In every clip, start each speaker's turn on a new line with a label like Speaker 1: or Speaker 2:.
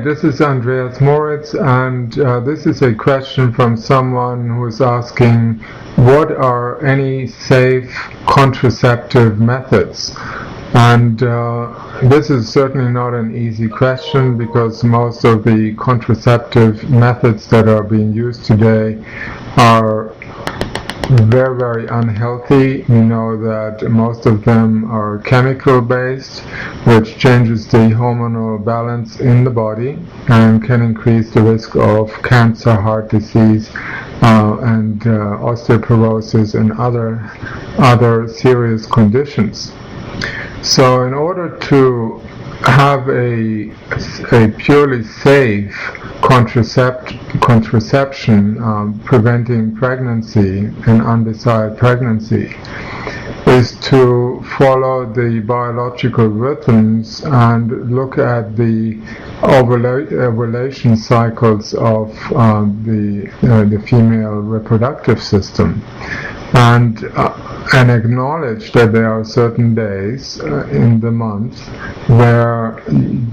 Speaker 1: this is Andreas Moritz, and this is a question from someone who is asking, what are any safe contraceptive methods? And this is certainly not an easy question, because most of the contraceptive methods that are being used today are very, very unhealthy. We know that most of them are chemical based, which changes the hormonal balance in the body and can increase the risk of cancer, heart disease, and osteoporosis and other serious conditions. So in order to have a purely safe contraception preventing pregnancy and undesired pregnancy is to follow the biological rhythms and look at the ovulation cycles of the female reproductive system, and acknowledge that there are certain days in the month where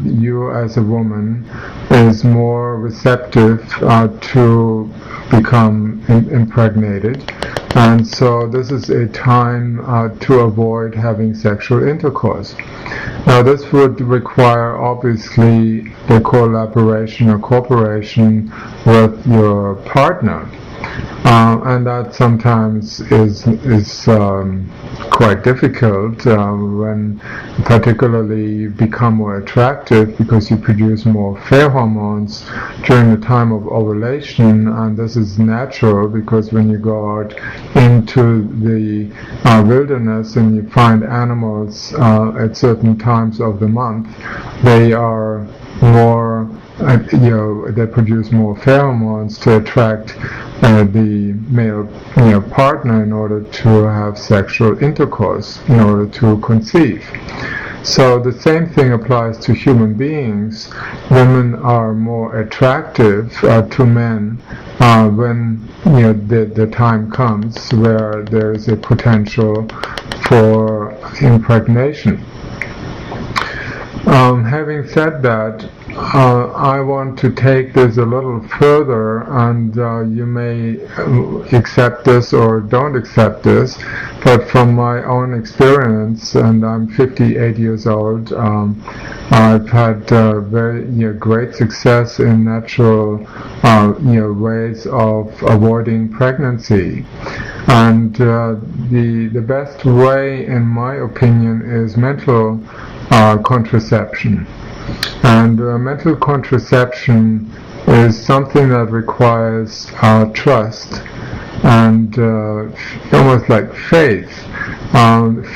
Speaker 1: you as a woman is more receptive to become impregnated, and so this is a time to avoid having sexual intercourse. Now this would require obviously the collaboration or cooperation with your partner. And that sometimes is quite difficult when particularly you become more attractive, because you produce more hormones during the time of ovulation, and this is natural, because when you go out into the wilderness and you find animals at certain times of the month, they are more they produce more pheromones to attract the male partner in order to have sexual intercourse, in order to conceive. So the same thing applies to human beings. Women are more attractive to men when the time comes where there is a potential for impregnation. Having said that, I want to take this a little further, and you may accept this or don't accept this, but from my own experience, and I'm 58 years old, I've had very great success in natural ways of avoiding pregnancy. And the best way, in my opinion, is mental contraception. And mental contraception is something that requires trust and almost like faith.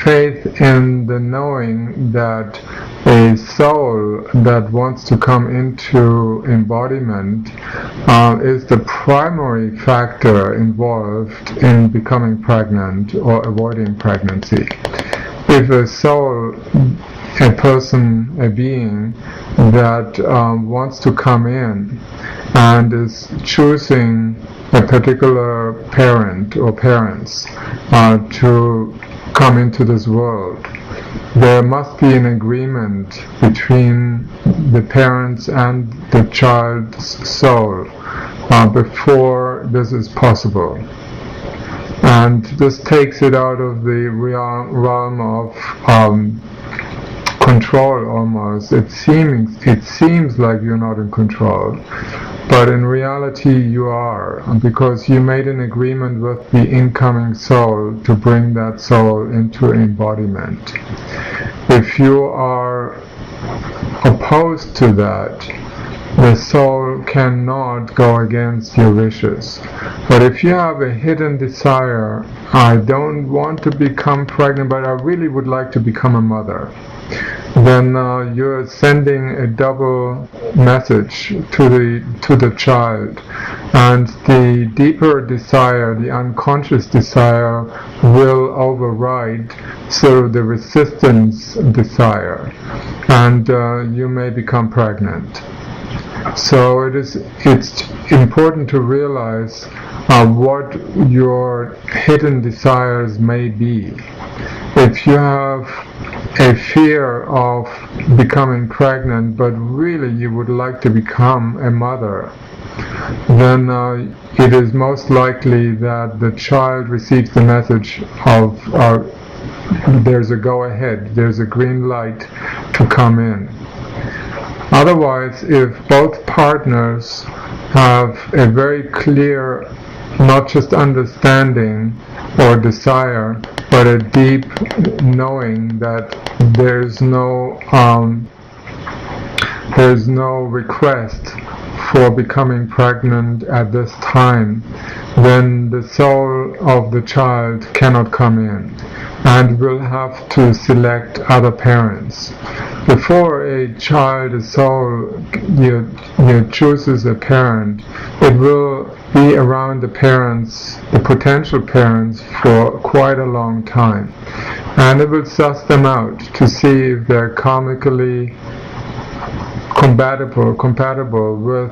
Speaker 1: Faith in the knowing that a soul that wants to come into embodiment is the primary factor involved in becoming pregnant or avoiding pregnancy. If a soul, a person, a being that wants to come in and is choosing a particular parent or parents to come into this world, there must be an agreement between the parents and the child's soul before this is possible. And this takes it out of the realm of control almost. It seems like you're not in control, but in reality you are, because you made an agreement with the incoming soul to bring that soul into embodiment. If you are opposed to that, the soul cannot go against your wishes. But if you have a hidden desire, I don't want to become pregnant, but I really would like to become a mother, then you're sending a double message to the child, and the deeper desire, the unconscious desire, will override sort of the resistance desire, and you may become pregnant. So it's important to realize what your hidden desires may be. If if you have a fear of becoming pregnant, but really you would like to become a mother, then it is most likely that the child receives the message of there's a go-ahead, there's a green light to come in. Otherwise, if both partners have a very clear, not just understanding or desire, but a deep knowing that there's no request for becoming pregnant at this time, then the soul of the child cannot come in and will have to select other parents. Before a child, a soul, chooses a parent, it will be around the parents, the potential parents, for quite a long time. And it will suss them out to see if they're karmically compatible with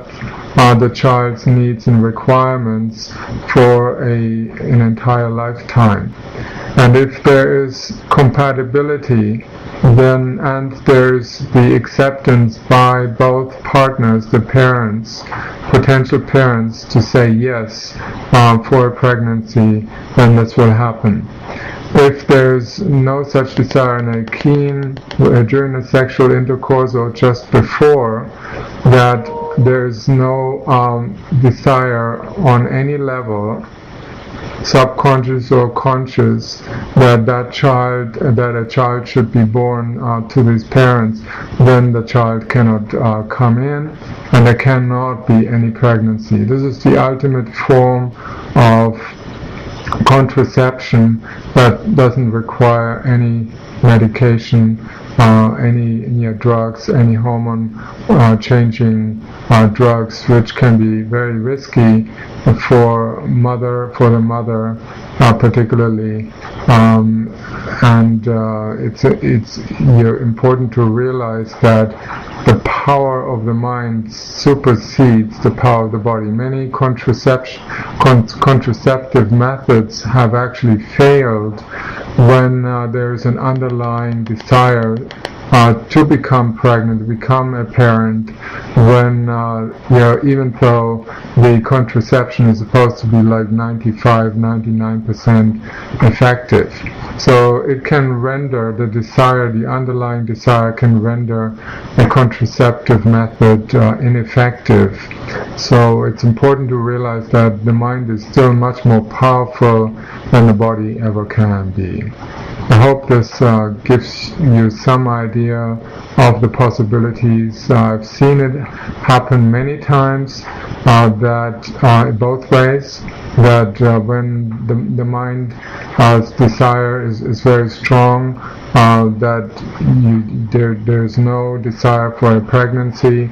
Speaker 1: the child's needs and requirements for an entire lifetime. And if there is compatibility, then and there's the acceptance by both partners, the parents, potential parents, to say yes for a pregnancy, then this will happen. If there's no such desire and a keen during the sexual intercourse or just before, that there's no desire on any level, subconscious or conscious, that a child should be born to these parents, then the child cannot come in, and there cannot be any pregnancy. This is the ultimate form of contraception that doesn't require any medication, any drugs, any hormone changing drugs, which can be very risky for the mother particularly, and it's important to realize that the power of the mind supersedes the power of the body. Many contraceptive methods have actually failed when there's an underlying desire to become pregnant, to become a parent, when even though the contraception is supposed to be like 95-99% effective. So it can render the underlying desire can render a contraceptive method ineffective. So it's important to realize that the mind is still much more powerful than the body ever can be. I hope this gives you some idea of the possibilities. I've seen it happen many times, that both ways, that when the mind's desire is very strong, that there's no desire for a pregnancy,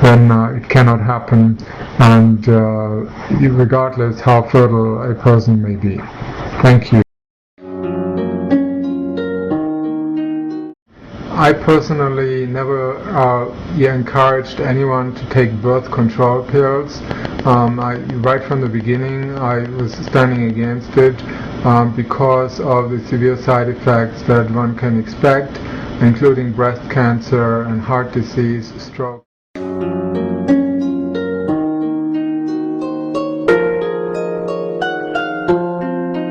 Speaker 1: then it cannot happen, and regardless how fertile a person may be. Thank you. I personally never encouraged anyone to take birth control pills. Right from the beginning I was standing against it because of the severe side effects that one can expect, including breast cancer and heart disease, stroke.